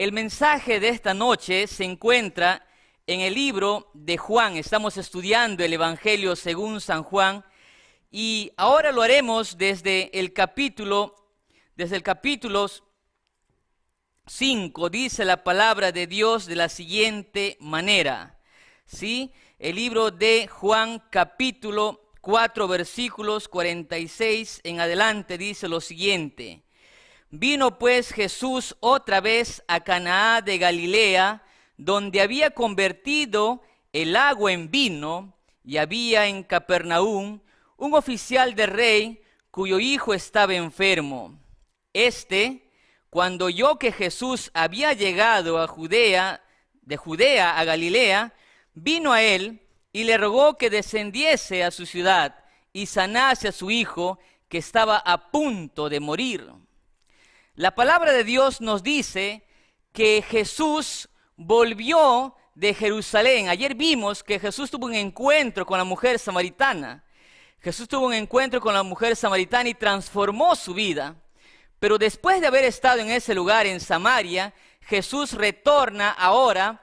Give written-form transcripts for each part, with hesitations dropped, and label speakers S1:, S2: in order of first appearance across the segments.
S1: El mensaje de esta noche se encuentra en el libro de Juan. Estamos estudiando el Evangelio según San Juan y ahora lo haremos desde el capítulo 5. Dice la palabra de Dios de la siguiente manera, ¿sí? El libro de Juan capítulo 4 versículos 46 en adelante dice lo siguiente: Vino pues Jesús otra vez a Canaá de Galilea, donde había convertido el agua en vino, y había en Capernaum un oficial del rey cuyo hijo estaba enfermo. Cuando oyó que Jesús había llegado de Judea a Galilea, vino a él y le rogó que descendiese a su ciudad y sanase a su hijo, que estaba a punto de morir. La palabra de Dios nos dice que Jesús volvió de Jerusalén. Ayer vimos que Jesús tuvo un encuentro con la mujer samaritana. Jesús tuvo un encuentro con la mujer samaritana y transformó su vida. Pero después de haber estado en ese lugar, en Samaria, Jesús retorna ahora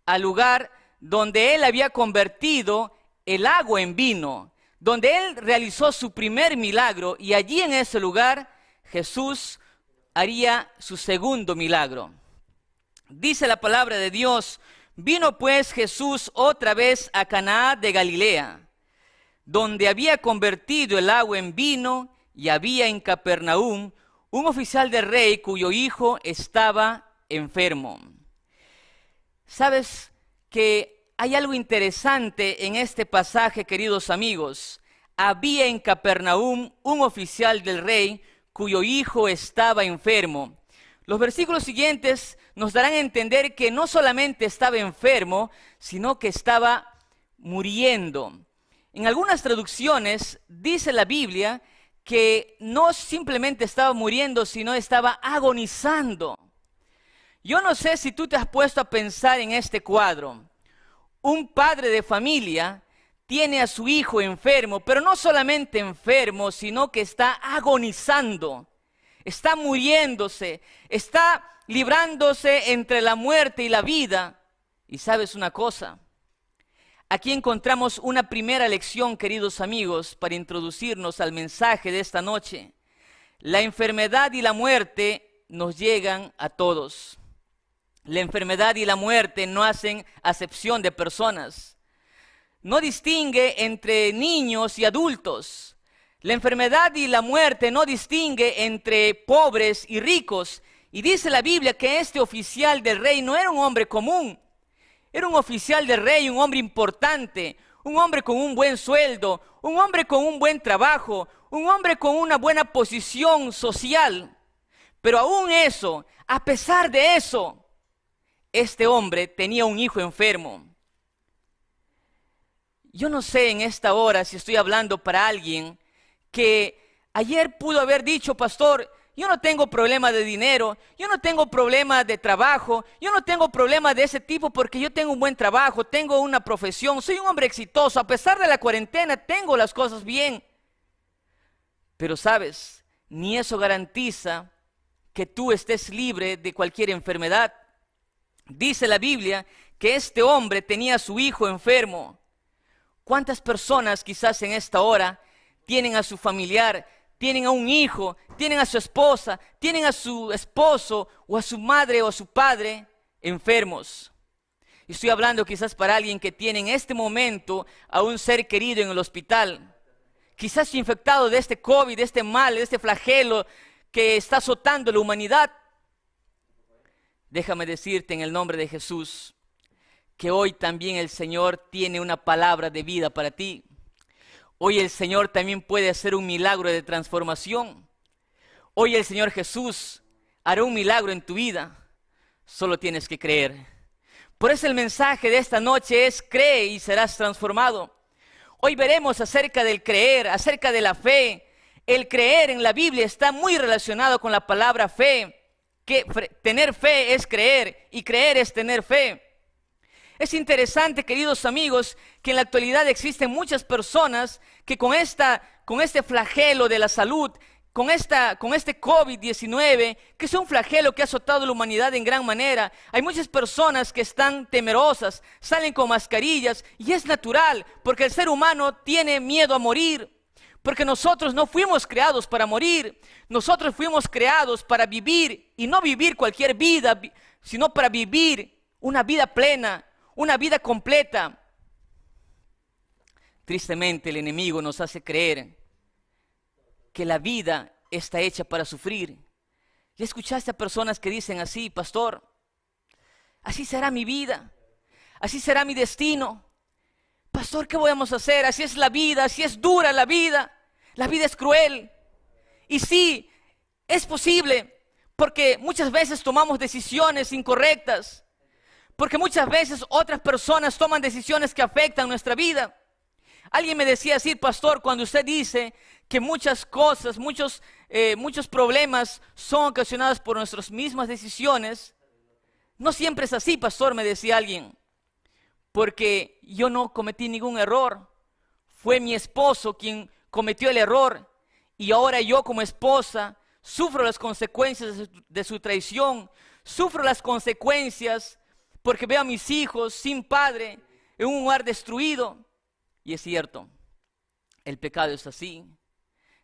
S1: al lugar donde él había convertido el agua en vino, donde él realizó su primer milagro, y allí en ese lugar Jesús haría su segundo milagro. Dice la palabra de Dios: vino pues Jesús otra vez a Canaá de Galilea, donde había convertido el agua en vino, y había en Capernaum un oficial del rey cuyo hijo estaba enfermo. ¿Sabes que hay algo interesante en este pasaje, queridos amigos? Había en Capernaum un oficial del rey cuyo hijo estaba enfermo. Los versículos siguientes nos darán a entender que no solamente estaba enfermo, sino que estaba muriendo. En algunas traducciones dice la Biblia que no simplemente estaba muriendo, sino estaba agonizando. Yo no sé si tú te has puesto a pensar en este cuadro. Un padre de familia tiene a su hijo enfermo, pero no solamente enfermo, sino que está agonizando, está muriéndose, está librándose entre la muerte y la vida. Y sabes una cosa, aquí encontramos una primera lección, queridos amigos, para introducirnos al mensaje de esta noche. La enfermedad y la muerte nos llegan a todos. La enfermedad y la muerte no hacen acepción de personas. No distingue entre niños y adultos. La enfermedad y la muerte no distingue entre pobres y ricos. Y dice la Biblia que este oficial del rey no era un hombre común. Era un oficial del rey, un hombre importante, un hombre con un buen sueldo, un hombre con un buen trabajo, un hombre con una buena posición social. Pero aún eso, a pesar de eso, este hombre tenía un hijo enfermo. Yo no sé en esta hora si estoy hablando para alguien que ayer pudo haber dicho: pastor, yo no tengo problema de dinero, yo no tengo problema de trabajo, yo no tengo problema de ese tipo porque yo tengo un buen trabajo, tengo una profesión, soy un hombre exitoso, a pesar de la cuarentena tengo las cosas bien. Pero sabes, ni eso garantiza que tú estés libre de cualquier enfermedad. Dice la Biblia que este hombre tenía a su hijo enfermo. ¿Cuántas personas quizás en esta hora tienen a su familiar, tienen a un hijo, tienen a su esposa, tienen a su esposo o a su madre o a su padre enfermos? Y estoy hablando quizás para alguien que tiene en este momento a un ser querido en el hospital, quizás infectado de este COVID, de este mal, de este flagelo que está azotando la humanidad. Déjame decirte en el nombre de Jesús que hoy también el Señor tiene una palabra de vida para ti. Hoy el Señor también puede hacer un milagro de transformación. Hoy el Señor Jesús hará un milagro en tu vida. Solo tienes que creer. Por eso el mensaje de esta noche es: cree y serás transformado. Hoy veremos acerca del creer, acerca de la fe. El creer en la Biblia está muy relacionado con la palabra fe. Que tener fe es creer y creer es tener fe. Es interesante, queridos amigos, que en la actualidad existen muchas personas que con este flagelo de la salud con este COVID-19, que es un flagelo que ha azotado a la humanidad en gran manera. Hay muchas personas que están temerosas, salen con mascarillas, y es natural, porque el ser humano tiene miedo a morir. Porque nosotros no fuimos creados para morir, nosotros fuimos creados para vivir, y no vivir cualquier vida, sino para vivir una vida plena, una vida completa. Tristemente el enemigo nos hace creer que la vida está hecha para sufrir. ¿Ya escuchaste a personas que dicen así: pastor, así será mi vida, así será mi destino? Pastor, ¿qué podemos hacer? Así es la vida, así es dura la vida es cruel. Y sí, es posible, porque muchas veces tomamos decisiones incorrectas, porque muchas veces otras personas toman decisiones que afectan nuestra vida. Alguien me decía así: pastor, cuando usted dice que muchas cosas, muchos problemas son ocasionados por nuestras mismas decisiones, no siempre es así, pastor, me decía alguien, porque yo no cometí ningún error. Fue mi esposo quien cometió el error, y ahora yo como esposa sufro las consecuencias de su traición, sufro las consecuencias porque veo a mis hijos sin padre en un hogar destruido. Y es cierto, el pecado es así,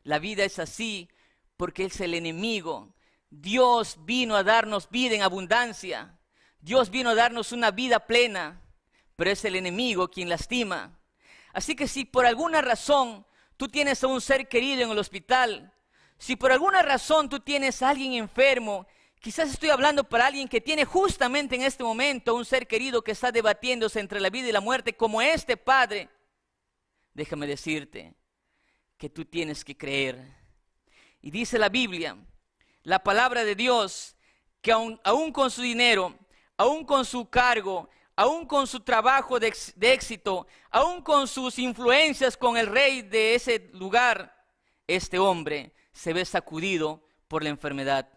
S1: la vida es así, porque es el enemigo. Dios vino a darnos vida en abundancia, Dios vino a darnos una vida plena, pero es el enemigo quien lastima. Así que si por alguna razón tú tienes a un ser querido en el hospital, si por alguna razón tú tienes a alguien enfermo, quizás estoy hablando para alguien que tiene justamente en este momento un ser querido que está debatiéndose entre la vida y la muerte, como este padre, déjame decirte que tú tienes que creer. Y dice la Biblia, la palabra de Dios, que aún con su dinero, aún con su cargo, aún con su trabajo de éxito, aún con sus influencias con el rey de ese lugar, este hombre se ve sacudido por la enfermedad.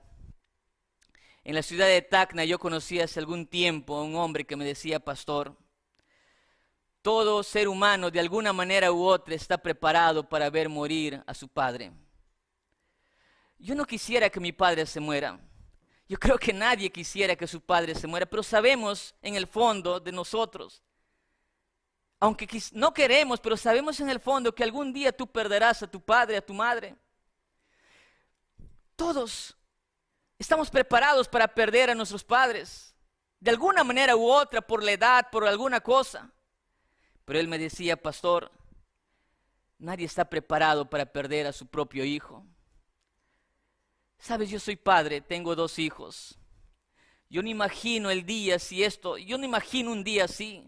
S1: En la ciudad de Tacna yo conocí hace algún tiempo a un hombre que me decía: pastor, todo ser humano de alguna manera u otra está preparado para ver morir a su padre. Yo no quisiera que mi padre se muera. Yo creo que nadie quisiera que su padre se muera, pero sabemos en el fondo de nosotros, aunque no queremos, pero sabemos en el fondo que algún día tú perderás a tu padre, a tu madre. Todos estamos preparados para perder a nuestros padres, de alguna manera u otra, por la edad, por alguna cosa. Pero él me decía: pastor, nadie está preparado para perder a su propio hijo. Sabes, yo soy padre, tengo 2 hijos. Yo no imagino el día yo no imagino un día así.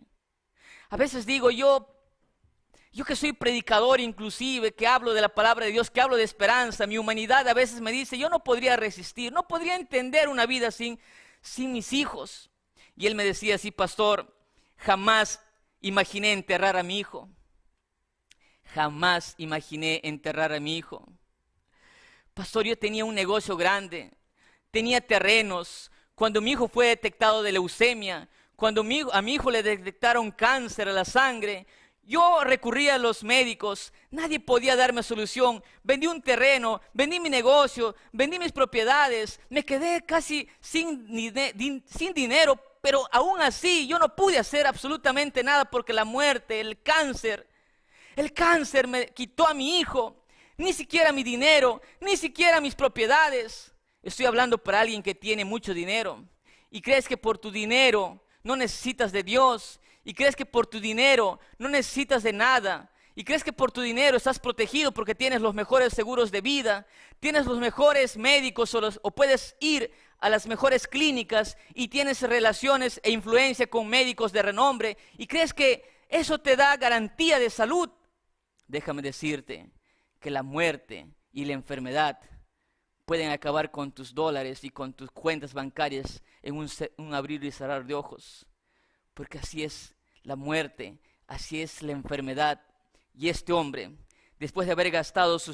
S1: A veces digo, yo que soy predicador inclusive, que hablo de la palabra de Dios, que hablo de esperanza, mi humanidad a veces me dice: yo no podría resistir, no podría entender una vida sin mis hijos. Y él me decía así: pastor, jamás imaginé enterrar a mi hijo. Jamás imaginé enterrar a mi hijo. Pastor, yo tenía un negocio grande, tenía terrenos. Cuando mi hijo fue detectado de leucemia, cuando a mi hijo le detectaron cáncer a la sangre, yo recurrí a los médicos, nadie podía darme solución. Vendí un terreno, vendí mi negocio, vendí mis propiedades, me quedé casi sin dinero, pero aún así yo no pude hacer absolutamente nada porque la muerte, el cáncer me quitó a mi hijo. Ni siquiera mi dinero, ni siquiera mis propiedades. Estoy hablando para alguien que tiene mucho dinero y crees que por tu dinero no necesitas de Dios, y crees que por tu dinero no necesitas de nada, y crees que por tu dinero estás protegido porque tienes los mejores seguros de vida, tienes los mejores médicos o puedes ir a las mejores clínicas y tienes relaciones e influencia con médicos de renombre y crees que eso te da garantía de salud. Déjame decirte que la muerte y la enfermedad pueden acabar con tus dólares y con tus cuentas bancarias en un abrir y cerrar de ojos. Porque así es la muerte, así es la enfermedad. Y este hombre, después de haber gastado su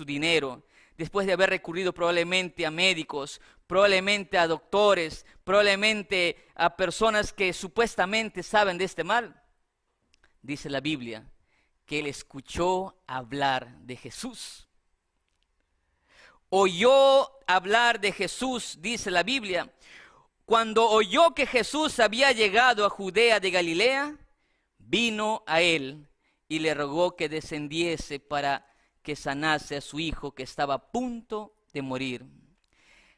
S1: dinero, después de haber recurrido probablemente a médicos, probablemente a doctores, probablemente a personas que supuestamente saben de este mal, dice la Biblia que él escuchó hablar de Jesús. oyó hablar de Jesús, dice la Biblia. Cuando oyó que Jesús había llegado a Judea de Galilea, vino a él y le rogó que descendiese para que sanase a su hijo que estaba a punto de morir.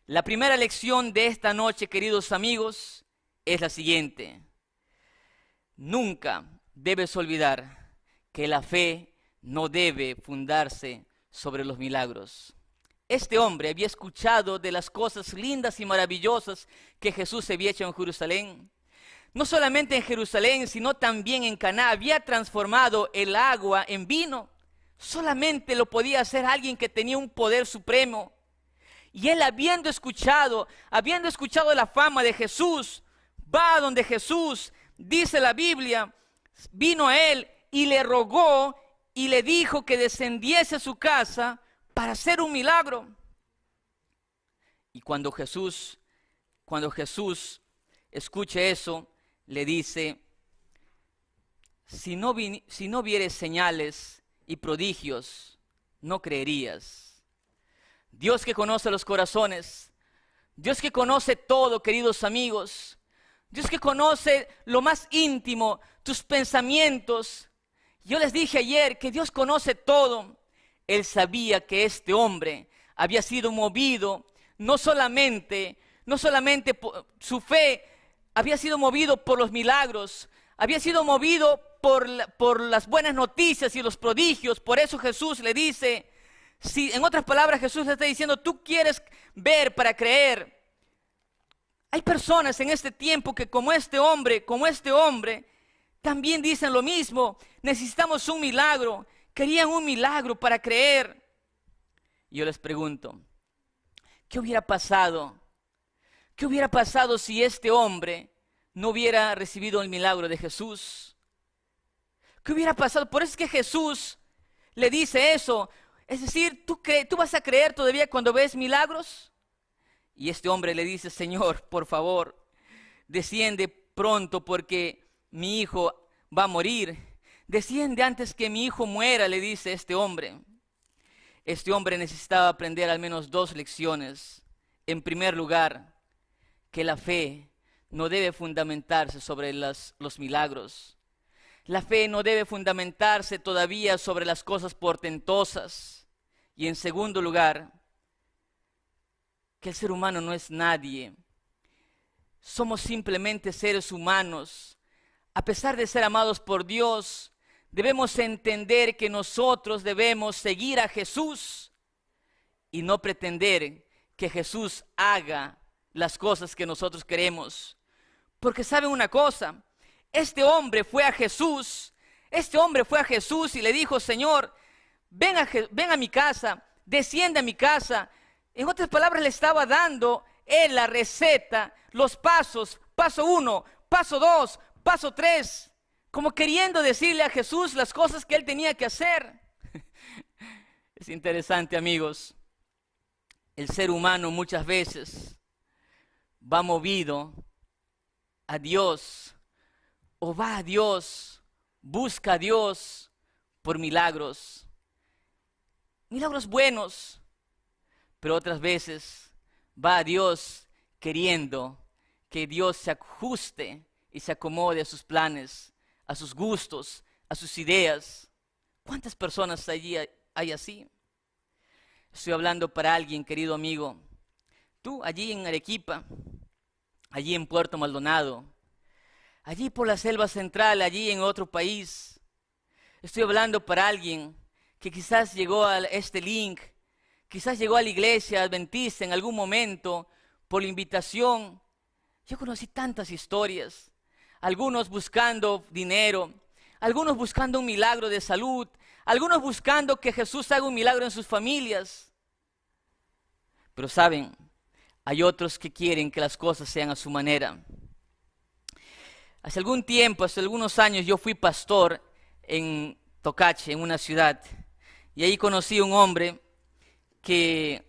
S1: La primera lección de esta noche, queridos amigos, es la siguiente. Nunca debes olvidar que la fe no debe fundarse sobre los milagros. Este hombre había escuchado de las cosas lindas y maravillosas que Jesús había hecho en Jerusalén. No solamente en Jerusalén, sino también en Caná. Había transformado el agua en vino. Solamente lo podía hacer alguien que tenía un poder supremo. Y él, habiendo escuchado la fama de Jesús, va a donde Jesús, dice la Biblia, vino a él y le rogó y le dijo que descendiese a su casa para hacer un milagro. Y cuando Jesús escuche eso, le dice, si no vieres señales y prodigios, no creerías. Dios que conoce los corazones, Dios que conoce todo, queridos amigos, Dios que conoce lo más íntimo, tus pensamientos. Yo les dije ayer que Dios conoce todo. Él sabía que este hombre había sido movido, no solamente por su fe, había sido movido por los milagros, había sido movido por las buenas noticias y los prodigios. Por eso Jesús le dice, si en otras palabras Jesús le está diciendo, tú quieres ver para creer. Hay personas en este tiempo que como este hombre, también dicen lo mismo. Necesitamos un milagro. Querían un milagro para creer. Y yo les pregunto, ¿qué hubiera pasado? ¿Qué hubiera pasado si este hombre no hubiera recibido el milagro de Jesús? ¿Qué hubiera pasado? Por eso es que Jesús le dice eso. Es decir, ¿tú vas a creer todavía cuando ves milagros? Y este hombre le dice, Señor, por favor, desciende pronto porque mi hijo va a morir. Desciende antes que mi hijo muera, le dice este hombre. Este hombre necesitaba aprender al menos 2 lecciones. En primer lugar, que la fe no debe fundamentarse sobre los milagros. La fe no debe fundamentarse todavía sobre las cosas portentosas. Y en segundo lugar, que el ser humano no es nadie. Somos simplemente seres humanos. A pesar de ser amados por Dios, debemos entender que nosotros debemos seguir a Jesús y no pretender que Jesús haga las cosas que nosotros queremos. Porque ¿saben una cosa? Este hombre fue a Jesús y le dijo, Señor, ven a mi casa, desciende a mi casa. En otras palabras, le estaba dando él la receta, los pasos, paso 1, paso 2, paso 3, como queriendo decirle a Jesús las cosas que él tenía que hacer. Es interesante, amigos. El ser humano muchas veces va movido a Dios, o va a Dios, busca a Dios por milagros. Milagros buenos. Pero otras veces va a Dios queriendo que Dios se ajuste y se acomode a sus planes, a sus gustos, a sus ideas. ¿Cuántas personas hay así? Estoy hablando para alguien, querido amigo. Tú allí en Arequipa, allí en Puerto Maldonado, allí por la selva central, allí en otro país. Estoy hablando para alguien que quizás llegó a este link, quizás llegó a la iglesia adventista en algún momento por la invitación. Yo conocí tantas historias, algunos buscando dinero, algunos buscando un milagro de salud, algunos buscando que Jesús haga un milagro en sus familias. Pero saben, hay otros que quieren que las cosas sean a su manera. Hace algún tiempo, hace algunos años, yo fui pastor en Tocache, en una ciudad, y ahí conocí a un hombre que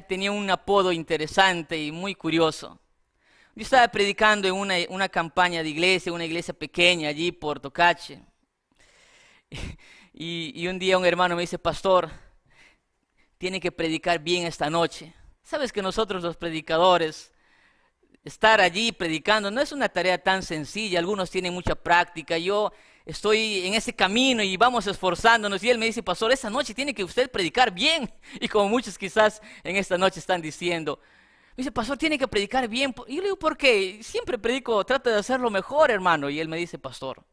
S1: tenía un apodo interesante y muy curioso. Yo estaba predicando en una campaña de iglesia, una iglesia pequeña allí por Tocache. Y un día un hermano me dice, pastor, tiene que predicar bien esta noche. Sabes que nosotros los predicadores, estar allí predicando no es una tarea tan sencilla. Algunos tienen mucha práctica. Yo estoy en ese camino y vamos esforzándonos. Y él me dice, pastor, esta noche tiene que usted predicar bien. Y como muchos quizás en esta noche están diciendo, me dice, pastor, tiene que predicar bien. Y yo le digo, ¿por qué? Siempre predico, trato de hacerlo mejor, hermano. Y él me dice, pastor,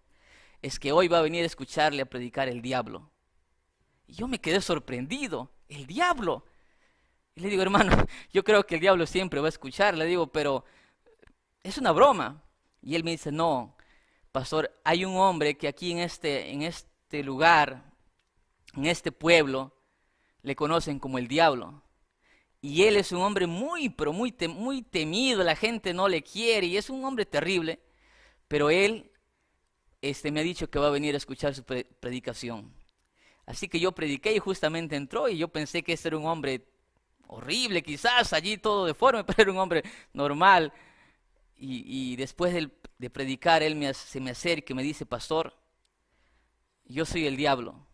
S1: es que hoy va a venir a escucharle a predicar el diablo. Y yo me quedé sorprendido. El diablo. Y le digo, hermano, yo creo que el diablo siempre va a escuchar. Le digo, pero es una broma. Y él me dice, no, pastor, hay un hombre que aquí en este lugar, en este pueblo, le conocen como el diablo. Y él es un hombre pero muy temido, la gente no le quiere y es un hombre terrible. Pero él me ha dicho que va a venir a escuchar su predicación. Así que yo prediqué y justamente entró y yo pensé que ese era un hombre horrible, quizás allí todo deforme, pero era un hombre normal. Y después de predicar, él se me acerca y me dice, pastor, yo soy el diablo.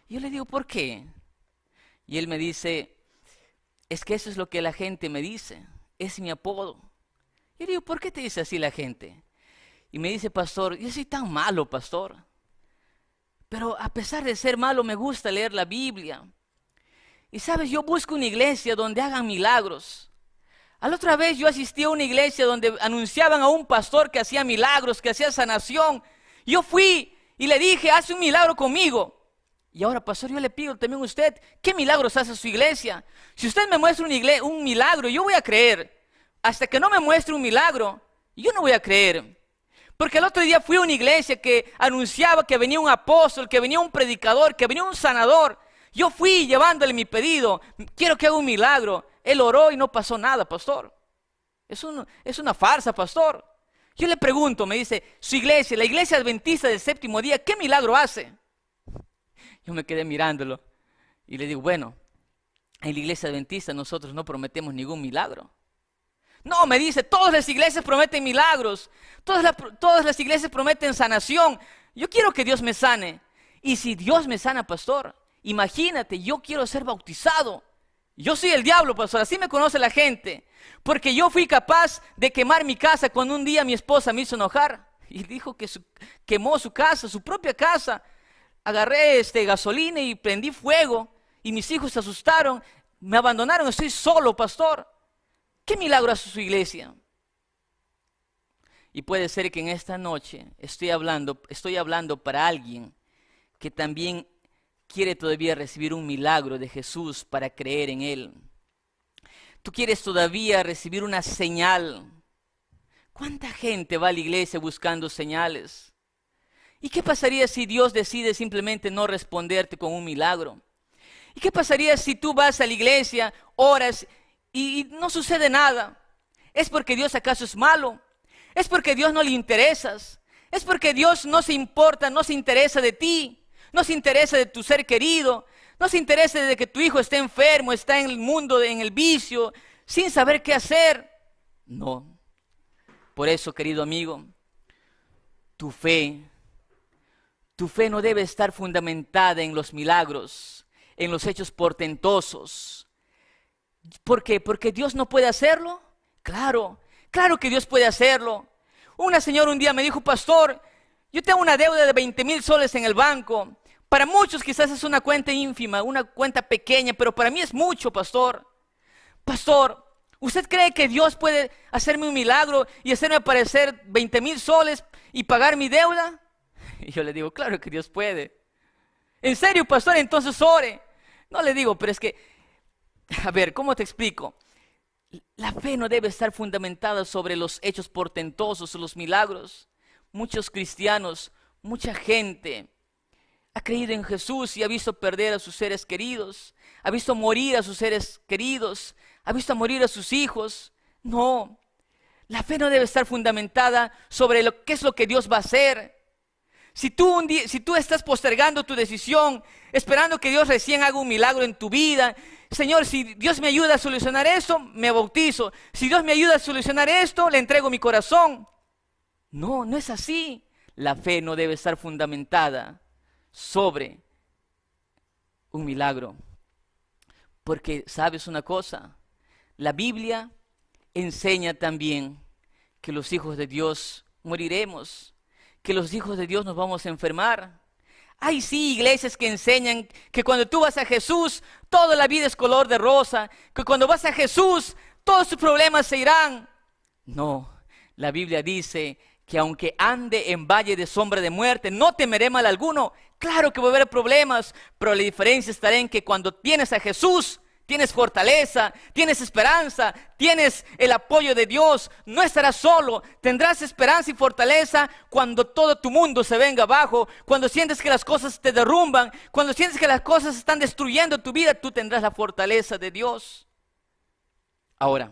S1: Y yo le digo, ¿por qué? Y él me dice, es que eso es lo que la gente me dice, es mi apodo. Y yo digo, ¿por qué te dice así la gente? Y me dice, pastor, yo soy tan malo, pastor. Pero a pesar de ser malo, me gusta leer la Biblia. Y sabes, yo busco una iglesia donde hagan milagros. A la otra vez yo asistí a una iglesia donde anunciaban a un pastor que hacía milagros, que hacía sanación. Yo fui y le dije, hace un milagro conmigo. Y ahora, pastor, yo le pido también a usted, ¿qué milagros hace su iglesia? Si usted me muestra un milagro, yo voy a creer. Hasta que no me muestre un milagro, yo no voy a creer. Porque el otro día fui a una iglesia que anunciaba que venía un apóstol, que venía un predicador, que venía un sanador. Yo fui llevándole mi pedido, quiero que haga un milagro. Él oró y no pasó nada, pastor. Es una farsa, pastor. Yo le pregunto, me dice, su iglesia, la iglesia adventista del séptimo día, ¿qué milagro hace? Yo me quedé mirándolo y le digo, bueno, en la iglesia adventista nosotros no prometemos ningún milagro. No, me dice, todas las iglesias prometen milagros, todas las iglesias prometen sanación. Yo quiero que Dios me sane. Y si Dios me sana, pastor, imagínate, yo quiero ser bautizado. Yo soy el diablo, pastor, así me conoce la gente. Porque yo fui capaz de quemar mi casa cuando un día mi esposa me hizo enojar. Y dijo que quemó su casa, su propia casa. Agarré gasolina y prendí fuego. Y mis hijos se asustaron, me abandonaron, estoy solo, pastor. ¿Qué milagro hace su iglesia? Y puede ser que en esta noche estoy hablando para alguien que también quiere todavía recibir un milagro de Jesús para creer en Él. Tú quieres todavía recibir una señal. ¿Cuánta gente va a la iglesia buscando señales? ¿Y qué pasaría si Dios decide simplemente no responderte con un milagro? ¿Y qué pasaría si tú vas a la iglesia, oras y no sucede nada? ¿Es porque Dios acaso es malo? ¿Es porque Dios no le interesas? ¿Es porque Dios no se importa, no se interesa de ti? ¿No se interesa de tu ser querido? ¿No se interesa de que tu hijo esté enfermo, está en el mundo, en el vicio, sin saber qué hacer? No. Por eso, querido amigo, tu fe no debe estar fundamentada en los milagros, en los hechos portentosos. ¿Por qué? ¿Porque Dios no puede hacerlo? Claro que Dios puede hacerlo. Una señora un día me dijo, pastor, yo tengo una deuda de 20,000 soles en el banco. Para muchos quizás es una cuenta ínfima, una cuenta pequeña, pero para mí es mucho, pastor. Pastor, ¿usted cree que Dios puede hacerme un milagro y hacerme aparecer 20,000 soles y pagar mi deuda? Y yo le digo, claro que Dios puede. ¿En serio, pastor? Entonces ore. No le digo, pero es que, a ver, ¿cómo te explico? La fe no debe estar fundamentada sobre los hechos portentosos o los milagros. Muchos cristianos, mucha gente ha creído en Jesús y ha visto perder a sus seres queridos, ha visto morir a sus seres queridos, ha visto morir a sus hijos. No, la fe no debe estar fundamentada sobre qué es lo que Dios va a hacer. Si tú estás postergando tu decisión, esperando que Dios recién haga un milagro en tu vida, Señor, si Dios me ayuda a solucionar esto, me bautizo. Si Dios me ayuda a solucionar esto, le entrego mi corazón. No, no es así. La fe no debe estar fundamentada sobre un milagro. Porque, ¿sabes una cosa? La Biblia enseña también que los hijos de Dios moriremos, que los hijos de Dios nos vamos a enfermar. Hay sí iglesias que enseñan que cuando tú vas a Jesús, toda la vida es color de rosa, que cuando vas a Jesús, todos tus problemas se irán. No, la Biblia dice que aunque ande en valle de sombra de muerte, no temeré mal alguno. Claro que va a haber problemas, pero la diferencia estará en que cuando tienes a Jesús, tienes fortaleza, tienes esperanza, tienes el apoyo de Dios, no estarás solo, tendrás esperanza y fortaleza cuando todo tu mundo se venga abajo, cuando sientes que las cosas te derrumban, cuando sientes que las cosas están destruyendo tu vida, tú tendrás la fortaleza de Dios. Ahora,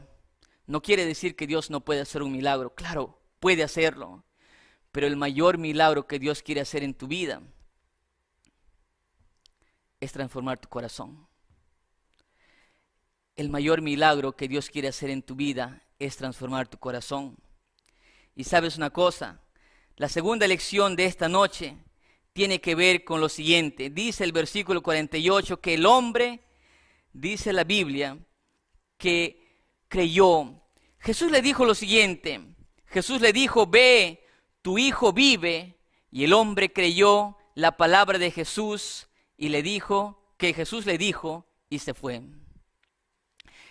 S1: no quiere decir que Dios no puede hacer un milagro, claro, puede hacerlo, pero el mayor milagro que Dios quiere hacer en tu vida es transformar tu corazón. El mayor milagro que Dios quiere hacer en tu vida es transformar tu corazón. Y sabes una cosa, la segunda lección de esta noche tiene que ver con lo siguiente. Dice el versículo 48 que el hombre, dice la Biblia, que creyó. Jesús le dijo lo siguiente, Jesús le dijo, ve, tu hijo vive, y el hombre creyó la palabra de Jesús y le dijo, que Jesús le dijo, y se fue.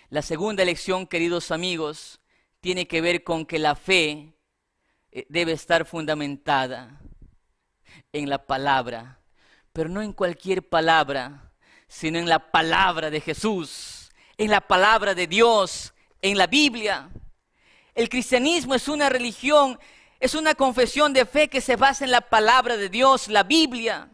S1: La segunda lección, queridos amigos, tiene que ver con que la fe debe estar fundamentada en la palabra, pero no en cualquier palabra, sino en la palabra de Jesús, en la palabra de Dios, en la Biblia. El cristianismo es una religión, es una confesión de fe que se basa en la palabra de Dios, la Biblia.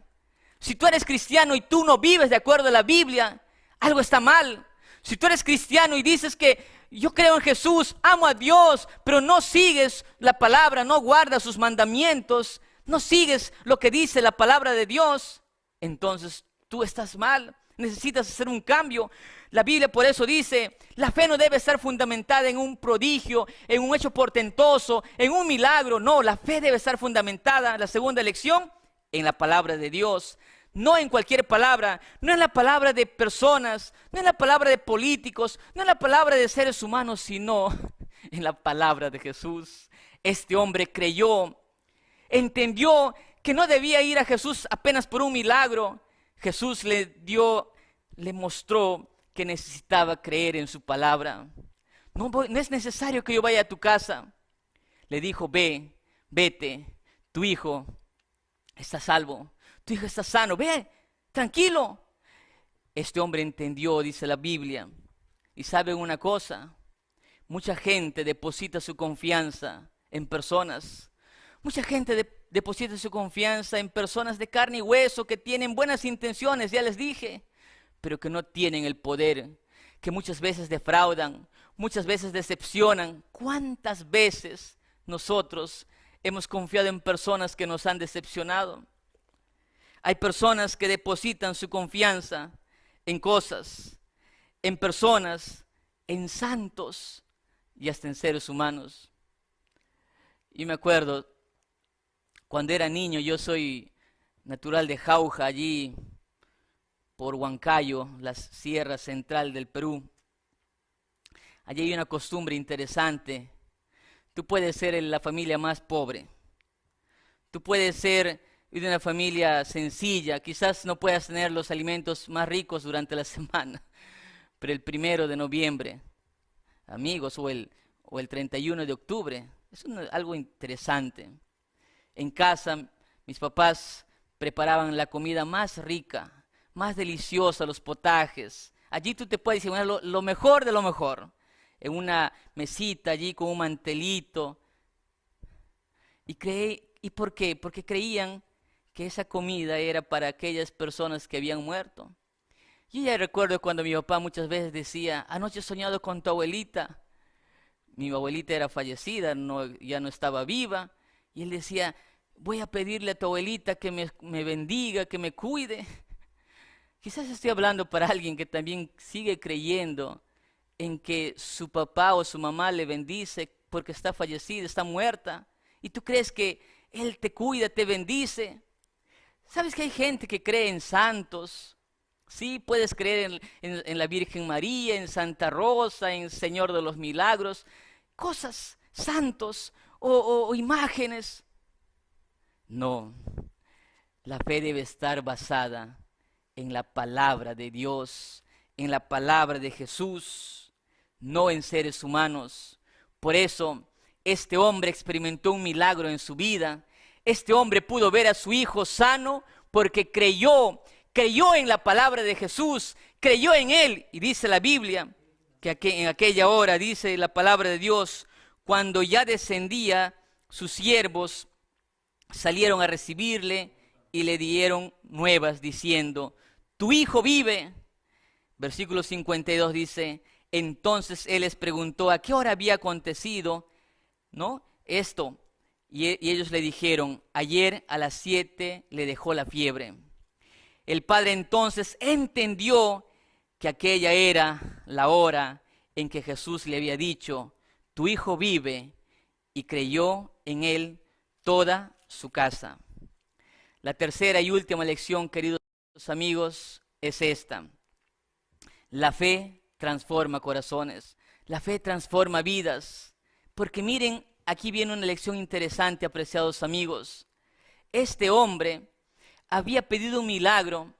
S1: Si tú eres cristiano y tú no vives de acuerdo a la Biblia, algo está mal. Si tú eres cristiano y dices que yo creo en Jesús, amo a Dios, pero no sigues la palabra, no guardas sus mandamientos, no sigues lo que dice la palabra de Dios, entonces tú estás mal, necesitas hacer un cambio. La Biblia por eso dice, la fe no debe estar fundamentada en un prodigio, en un hecho portentoso, en un milagro. No, la fe debe estar fundamentada, la segunda lección, en la palabra de Dios. No en cualquier palabra, no en la palabra de personas, no en la palabra de políticos, no en la palabra de seres humanos, sino en la palabra de Jesús. Este hombre creyó, entendió que no debía ir a Jesús apenas por un milagro. Jesús le mostró que necesitaba creer en su palabra. No es necesario que yo vaya a tu casa. Le dijo, vete, tu hijo está salvo. Tu hijo está sano, ve, tranquilo. Este hombre entendió, dice la Biblia. Y sabe una cosa, mucha gente deposita su confianza en personas. Mucha gente deposita su confianza en personas de carne y hueso que tienen buenas intenciones, ya les dije, pero que no tienen el poder, que muchas veces defraudan, muchas veces decepcionan. ¿Cuántas veces nosotros hemos confiado en personas que nos han decepcionado? Hay personas que depositan su confianza en cosas, en personas, en santos y hasta en seres humanos. Y me acuerdo, cuando era niño, yo soy natural de Jauja, allí por Huancayo, la sierra central del Perú. Allí hay una costumbre interesante. Tú puedes ser la familia más pobre. Tú puedes ser de una familia sencilla, quizás no puedas tener los alimentos más ricos durante la semana, pero el 1 de noviembre, amigos, o el 31 de octubre, es algo interesante. En casa, mis papás preparaban la comida más rica, más deliciosa, los potajes. Allí tú te puedes imaginar lo mejor de lo mejor, en una mesita allí con un mantelito. ¿Y por qué? Porque creían que esa comida era para aquellas personas que habían muerto. Yo ya recuerdo cuando mi papá muchas veces decía, anoche he soñado con tu abuelita. Mi abuelita era fallecida, ya no estaba viva. Y él decía, voy a pedirle a tu abuelita que me bendiga, que me cuide. Quizás estoy hablando para alguien que también sigue creyendo en que su papá o su mamá le bendice porque está fallecida, está muerta. Y tú crees que él te cuida, te bendice. ¿Sabes que hay gente que cree en santos? Sí, puedes creer en la Virgen María, en Santa Rosa, en Señor de los Milagros, cosas, santos o imágenes. No, la fe debe estar basada en la palabra de Dios, en la palabra de Jesús, no en seres humanos. Por eso, este hombre experimentó un milagro en su vida. Este hombre pudo ver a su hijo sano porque creyó en la palabra de Jesús, creyó en él. Y dice la Biblia que en aquella hora, dice la palabra de Dios, cuando ya descendía, sus siervos salieron a recibirle y le dieron nuevas diciendo: tu hijo vive. Versículo 52 dice: entonces él les preguntó a qué hora había acontecido, ¿no?, esto. Y ellos le dijeron: ayer a las 7 le dejó la fiebre. El padre entonces entendió que aquella era la hora en que Jesús le había dicho: tu hijo vive, y creyó en él toda su casa. La tercera y última lección, queridos amigos, es esta: la fe transforma corazones, la fe transforma vidas. Porque miren, aquí viene una lección interesante, apreciados amigos. Este hombre había pedido un milagro,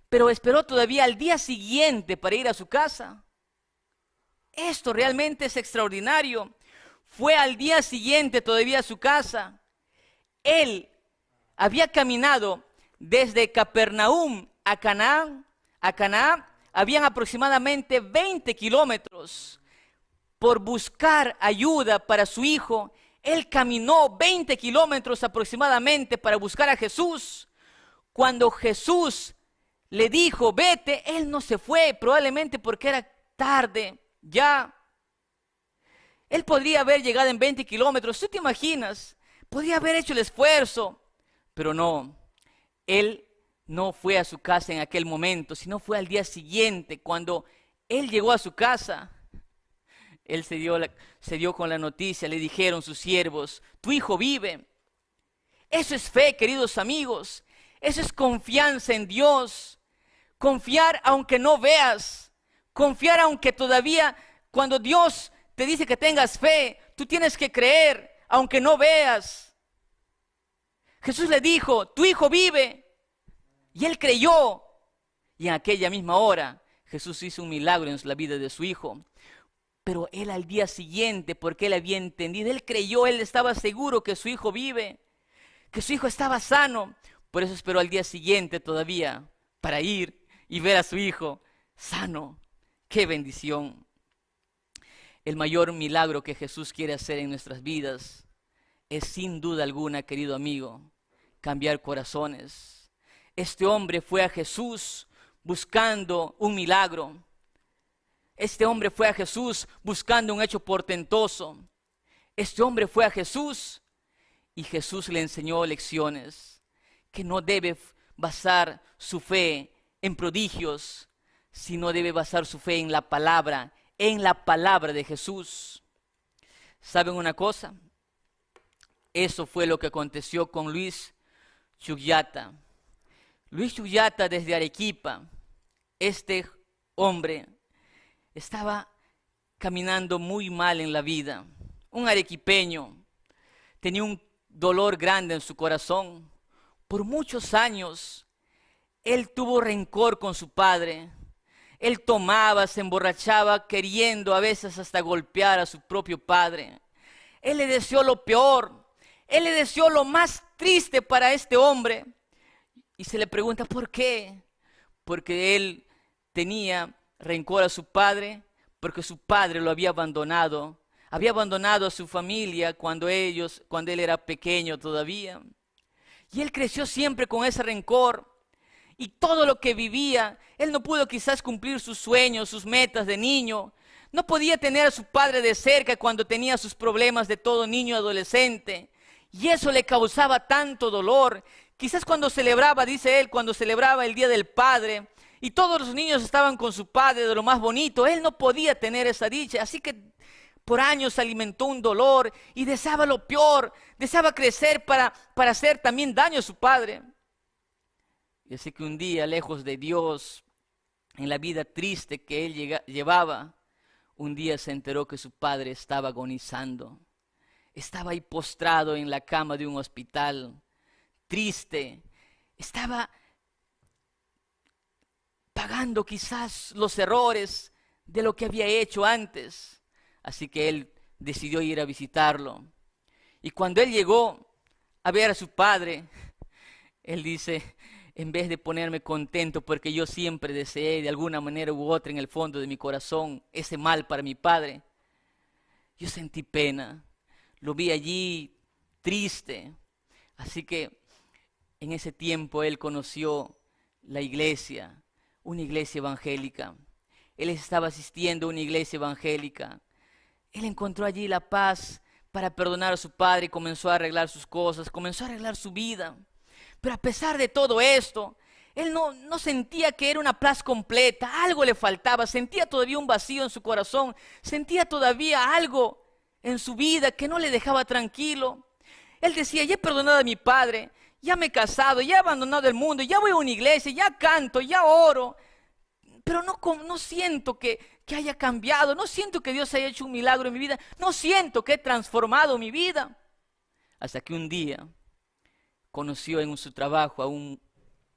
S1: pero esperó todavía al día siguiente para ir a su casa. Esto realmente es extraordinario. Fue al día siguiente todavía a su casa. Él había caminado desde Capernaum a Canaán. Habían aproximadamente 20 kilómetros. Por buscar ayuda para su hijo, él caminó 20 kilómetros aproximadamente para buscar a Jesús. Cuando Jesús le dijo: vete, él no se fue, probablemente porque era tarde ya. Él podría haber llegado en 20 kilómetros, ¿tú te imaginas? Podría haber hecho el esfuerzo, pero no. Él no fue a su casa en aquel momento, sino fue al día siguiente. Cuando él llegó a su casa, él se dio con la noticia. Le dijeron sus siervos: tu hijo vive. Eso es fe, queridos amigos. Eso es confianza en Dios. Confiar aunque no veas. Confiar aunque todavía, cuando Dios te dice que tengas fe, tú tienes que creer aunque no veas. Jesús le dijo: tu hijo vive. Y él creyó. Y en aquella misma hora Jesús hizo un milagro en la vida de su hijo. Pero él al día siguiente, porque él había entendido, él creyó, él estaba seguro que su hijo vive, que su hijo estaba sano. Por eso esperó al día siguiente todavía para ir y ver a su hijo sano. ¡Qué bendición! El mayor milagro que Jesús quiere hacer en nuestras vidas es, sin duda alguna, querido amigo, cambiar corazones. Este hombre fue a Jesús buscando un milagro. Este hombre fue a Jesús buscando un hecho portentoso. Este hombre fue a Jesús y Jesús le enseñó lecciones, que no debe basar su fe en prodigios, sino debe basar su fe en la palabra de Jesús. ¿Saben una cosa? Eso fue lo que aconteció con Luis Chuyata. Luis Chuyata, desde Arequipa, este hombre estaba caminando muy mal en la vida. Un arequipeño, tenía un dolor grande en su corazón. Por muchos años, él tuvo rencor con su padre. Él tomaba, se emborrachaba, queriendo a veces hasta golpear a su propio padre. Él le deseó lo peor. Él le deseó lo más triste para este hombre. Y se le pregunta: ¿por qué? Porque él tenía rencor a su padre, porque su padre lo había abandonado a su familia cuando él era pequeño todavía. Y él creció siempre con ese rencor. Y todo lo que vivía, él no pudo quizás cumplir sus sueños, sus metas de niño. No podía tener a su padre de cerca cuando tenía sus problemas de todo niño adolescente. Y eso le causaba tanto dolor. Quizás cuando celebraba, dice él, cuando celebraba el Día del Padre, y todos los niños estaban con su padre de lo más bonito, él no podía tener esa dicha. Así que por años alimentó un dolor y deseaba lo peor, deseaba crecer para hacer también daño a su padre. Y así que un día, lejos de Dios, en la vida triste que él llevaba, un día se enteró que su padre estaba agonizando. Estaba ahí postrado en la cama de un hospital, triste. Estaba pagando quizás los errores de lo que había hecho antes. Así que él decidió ir a visitarlo. Y cuando él llegó a ver a su padre, él dice: en vez de ponerme contento porque yo siempre deseé de alguna manera u otra en el fondo de mi corazón ese mal para mi padre, yo sentí pena. Lo vi allí triste. Así que en ese tiempo él conoció la iglesia, una iglesia evangélica. Él estaba asistiendo a una iglesia evangélica. Él encontró allí la paz para perdonar a su padre y comenzó a arreglar sus cosas, comenzó a arreglar su vida. Pero a pesar de todo esto, él no sentía que era una paz completa, algo le faltaba, sentía todavía un vacío en su corazón, sentía todavía algo en su vida que no le dejaba tranquilo. Él decía: ya he perdonado a mi padre, ya me he casado, ya he abandonado el mundo, ya voy a una iglesia, ya canto, ya oro, pero no siento que haya cambiado, no siento que Dios haya hecho un milagro en mi vida, no siento que he transformado mi vida. Hasta que un día conoció en su trabajo a un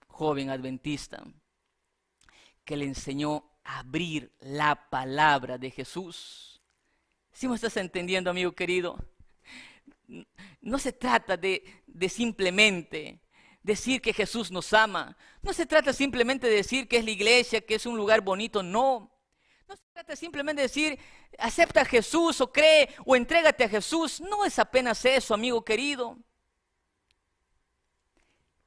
S1: joven adventista que le enseñó a abrir la palabra de Jesús. ¿Sí me estás entendiendo, amigo querido? No se trata de simplemente decir que Jesús nos ama. No se trata simplemente de decir que es la iglesia, que es un lugar bonito. No. No se trata simplemente de decir: acepta a Jesús, o cree, o entrégate a Jesús. No es apenas eso, amigo querido.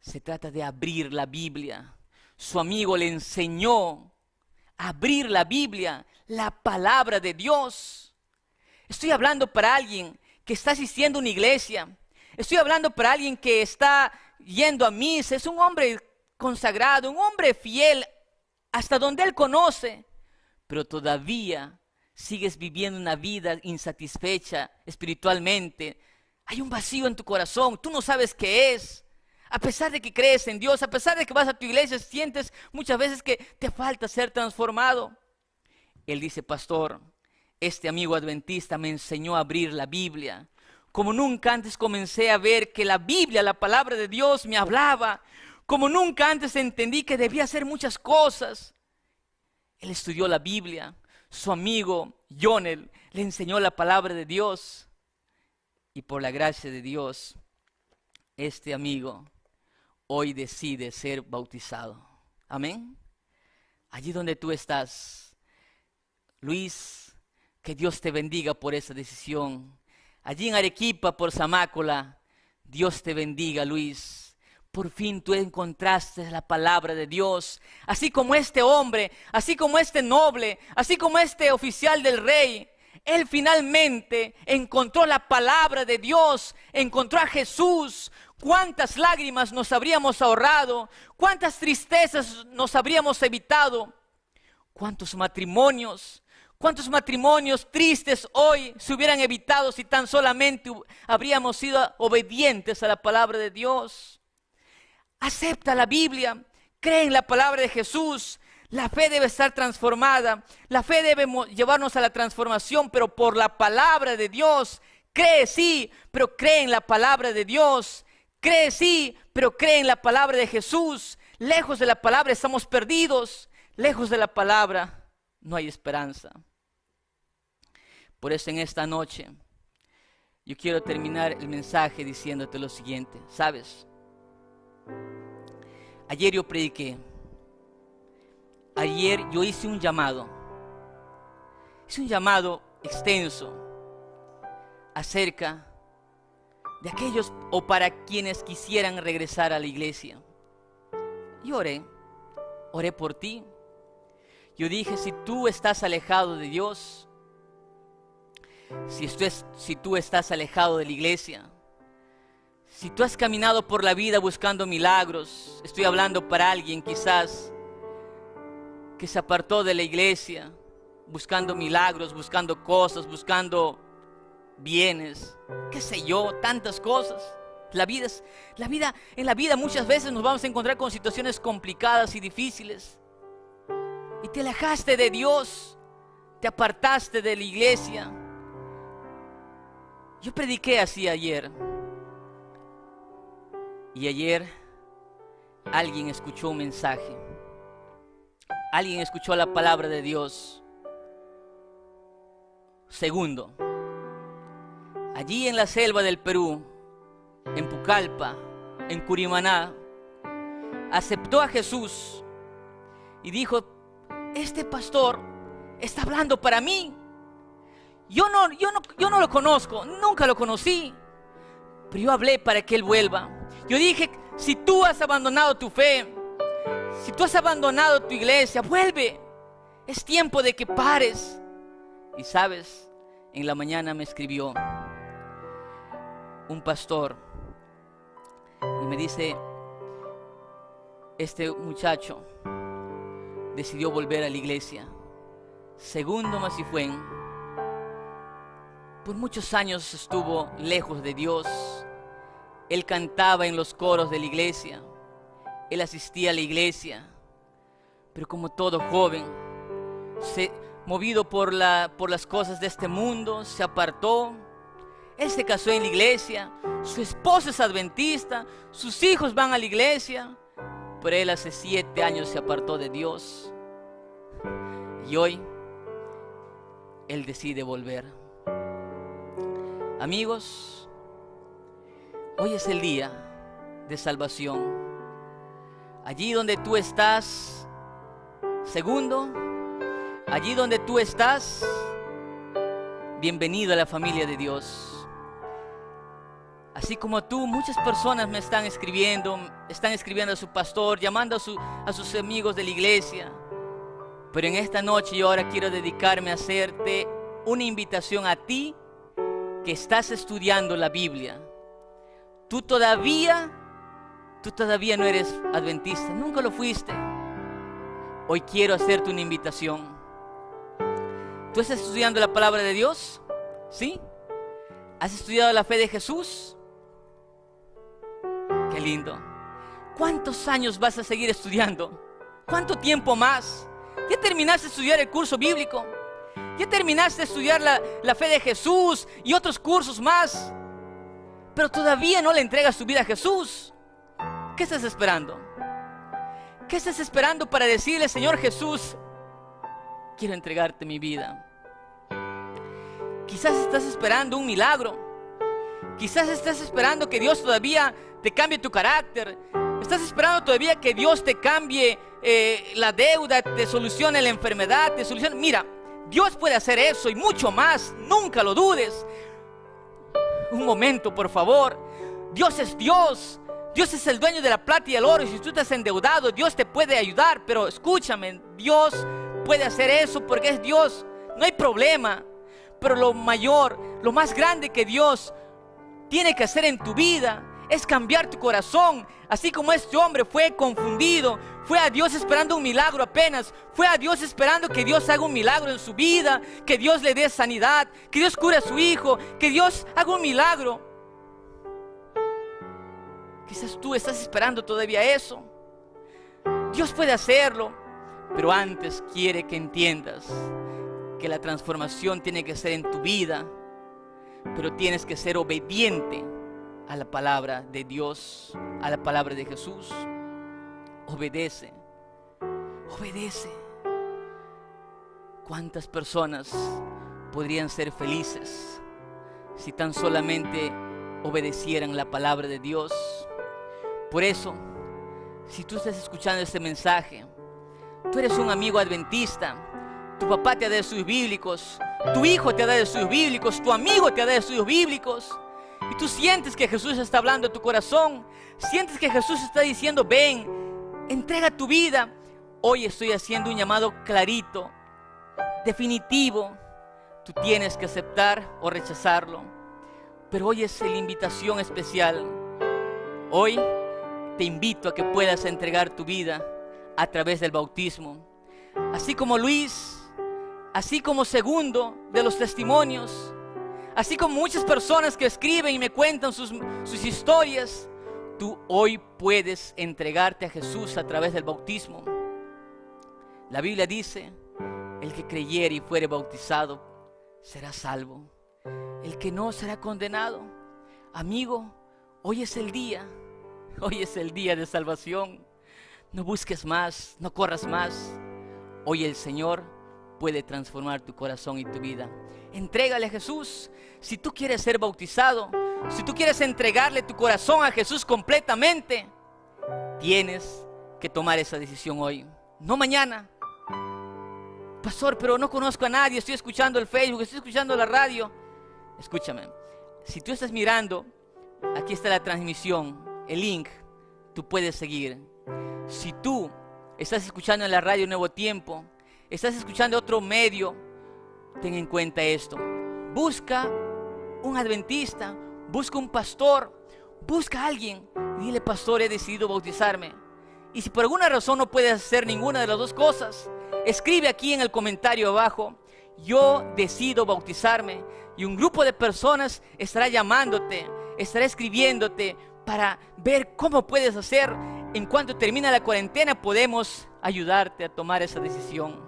S1: Se trata de abrir la Biblia. Su amigo le enseñó a abrir la Biblia, la palabra de Dios. Estoy hablando para alguien que está asistiendo a una iglesia. Estoy hablando para alguien que está yendo a misa. Es un hombre consagrado, un hombre fiel hasta donde él conoce. Pero todavía sigues viviendo una vida insatisfecha espiritualmente. Hay un vacío en tu corazón. Tú no sabes qué es. A pesar de que crees en Dios, a pesar de que vas a tu iglesia, sientes muchas veces que te falta ser transformado. Él dice: pastor, este amigo adventista me enseñó a abrir la Biblia. Como nunca antes comencé a ver que la Biblia, la palabra de Dios, me hablaba. Como nunca antes entendí que debía hacer muchas cosas. Él estudió la Biblia. Su amigo Jonel le enseñó la palabra de Dios. Y por la gracia de Dios, este amigo hoy decide ser bautizado. Amén. Allí donde tú estás, Luis, que Dios te bendiga por esa decisión. Allí en Arequipa, por Zamácola, Dios te bendiga, Luis. Por fin tú encontraste la palabra de Dios. Así como este hombre, así como este noble, así como este oficial del rey, él finalmente encontró la palabra de Dios, encontró a Jesús. ¿Cuántas lágrimas nos habríamos ahorrado? ¿Cuántas tristezas nos habríamos evitado? ¿Cuántos matrimonios tristes hoy se hubieran evitado si tan solamente habríamos sido obedientes a la palabra de Dios? Acepta la Biblia, cree en la palabra de Jesús. La fe debe estar transformada, la fe debe llevarnos a la transformación, pero por la palabra de Dios. Cree sí, pero cree en la palabra de Dios. Cree sí, pero cree en la palabra de Jesús. Lejos de la palabra estamos perdidos. Lejos de la palabra no hay esperanza. Por eso en esta noche yo quiero terminar el mensaje diciéndote lo siguiente. ¿Sabes? Ayer yo prediqué. Ayer yo hice un llamado. Hice un llamado extenso acerca de aquellos o para quienes quisieran regresar a la iglesia. Y oré por ti. Yo dije: si tú estás alejado de Dios, si tú estás alejado de la iglesia, si tú has caminado por la vida buscando milagros, estoy hablando para alguien quizás que se apartó de la iglesia, buscando milagros, buscando cosas, buscando bienes, qué sé yo, tantas cosas. En la vida muchas veces nos vamos a encontrar con situaciones complicadas y difíciles. y te alejaste de Dios, te apartaste de la iglesia. Yo prediqué así ayer, y ayer alguien escuchó un mensaje, alguien escuchó la palabra de Dios. Segundo, allí en la selva del Perú, en Pucallpa, en Curimaná, aceptó a Jesús y dijo: este pastor está hablando para mí. Yo no lo conozco, nunca lo conocí, pero yo hablé para que él vuelva. Yo dije: si tú has abandonado tu fe, si tú has abandonado tu iglesia, vuelve. Es tiempo de que pares. Y sabes, en la mañana me escribió un pastor y me dice: este muchacho decidió volver a la iglesia. Segundo Masifuen, por muchos años estuvo lejos de Dios. Él cantaba en los coros de la iglesia, él asistía a la iglesia, pero como todo joven, movido por las cosas de este mundo, se apartó. Él se casó en la iglesia, su esposa es adventista, sus hijos van a la iglesia, pero él hace 7 años se apartó de Dios. Y hoy él decide volver. Amigos, hoy es el día de salvación. Allí donde tú estás, segundo, allí donde tú estás, bienvenido a la familia de Dios. Así como tú, muchas personas me están escribiendo a su pastor, llamando a sus amigos de la iglesia. Pero en esta noche yo ahora quiero dedicarme a hacerte una invitación a ti que estás estudiando la Biblia. Tú todavía no eres adventista, nunca lo fuiste. Hoy quiero hacerte una invitación. ¿Tú estás estudiando la palabra de Dios? ¿Sí? ¿Has estudiado la fe de Jesús? Qué lindo. ¿Cuántos años vas a seguir estudiando? ¿Cuánto tiempo más? ¿Ya terminaste de estudiar el curso bíblico? ¿Ya terminaste de estudiar la fe de Jesús y otros cursos más? Pero todavía no le entregas tu vida a Jesús. ¿Qué estás esperando? ¿Qué estás esperando para decirle: Señor Jesús, quiero entregarte mi vida? Quizás estás esperando un milagro. Quizás estás esperando que Dios todavía te cambie tu carácter. Estás esperando todavía que Dios te cambie la deuda, te solucione la enfermedad, te solucione. Mira, Dios puede hacer eso y mucho más. Nunca lo dudes. Un momento, por favor. Dios es Dios. Dios es el dueño de la plata y el oro. Y si tú estás endeudado, Dios te puede ayudar. Pero escúchame, Dios puede hacer eso porque es Dios. No hay problema. Pero lo mayor, lo más grande que Dios tiene que hacer en tu vida es cambiar tu corazón. Así como este hombre fue confundido, fue a Dios esperando un milagro apenas, fue a Dios esperando que Dios haga un milagro en su vida, que Dios le dé sanidad, que Dios cure a su hijo, que Dios haga un milagro. Quizás tú estás esperando todavía eso. Dios puede hacerlo, pero antes quiere que entiendas que la transformación tiene que ser en tu vida, pero tienes que ser obediente a la palabra de Dios, a la palabra de Jesús. Obedece, obedece. ¿Cuántas personas podrían ser felices si tan solamente obedecieran la palabra de Dios? Por eso, si tú estás escuchando este mensaje, tú eres un amigo adventista, tu papá te da estudios bíblicos, tu hijo te da estudios bíblicos, tu amigo te da estudios bíblicos, y tú sientes que Jesús está hablando a tu corazón, sientes que Jesús está diciendo: ven, entrega tu vida. Hoy estoy haciendo un llamado clarito, definitivo. Tú tienes que aceptar o rechazarlo, pero hoy es la invitación especial. Hoy te invito a que puedas entregar tu vida a través del bautismo, así como Luis, así como Segundo de los testimonios, así como muchas personas que escriben y me cuentan sus historias. Tú hoy puedes entregarte a Jesús a través del bautismo. La Biblia dice, el que creyere y fuere bautizado será salvo. El que no será condenado. Amigo, hoy es el día. Hoy es el día de salvación. No busques más, no corras más. Hoy el Señor puede transformar tu corazón y tu vida. Entrégale a Jesús. Si tú quieres ser bautizado, si tú quieres entregarle tu corazón a Jesús completamente, tienes que tomar esa decisión hoy, no mañana. Pastor, pero no conozco a nadie, estoy escuchando el Facebook, estoy escuchando la radio. Escúchame, si tú estás mirando, aquí está la transmisión, el link, tú puedes seguir. Si tú estás escuchando en la radio Nuevo Tiempo, estás escuchando otro medio, ten en cuenta esto. Busca un adventista, busca un pastor, busca a alguien. Dile, pastor, he decidido bautizarme. Y si por alguna razón no puedes hacer ninguna de las dos cosas, escribe aquí en el comentario abajo, yo decido bautizarme. Y un grupo de personas estará llamándote, estará escribiéndote para ver cómo puedes hacer. En cuanto termina la cuarentena, podemos ayudarte a tomar esa decisión.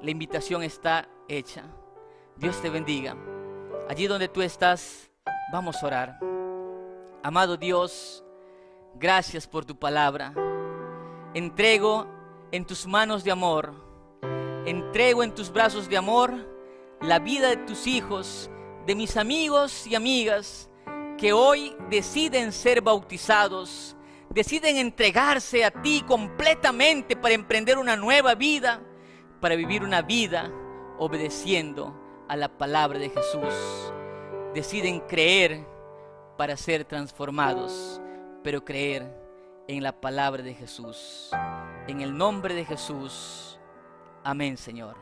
S1: La invitación está hecha. Dios te bendiga. Allí donde tú estás, vamos a orar. Amado Dios, gracias por tu palabra. Entrego en tus manos de amor, entrego en tus brazos de amor la vida de tus hijos, de mis amigos y amigas que hoy deciden ser bautizados, deciden entregarse a ti completamente para emprender una nueva vida, para vivir una vida obedeciendo a la palabra de Jesús. Deciden creer para ser transformados, pero creer en la palabra de Jesús. En el nombre de Jesús. Amén, Señor.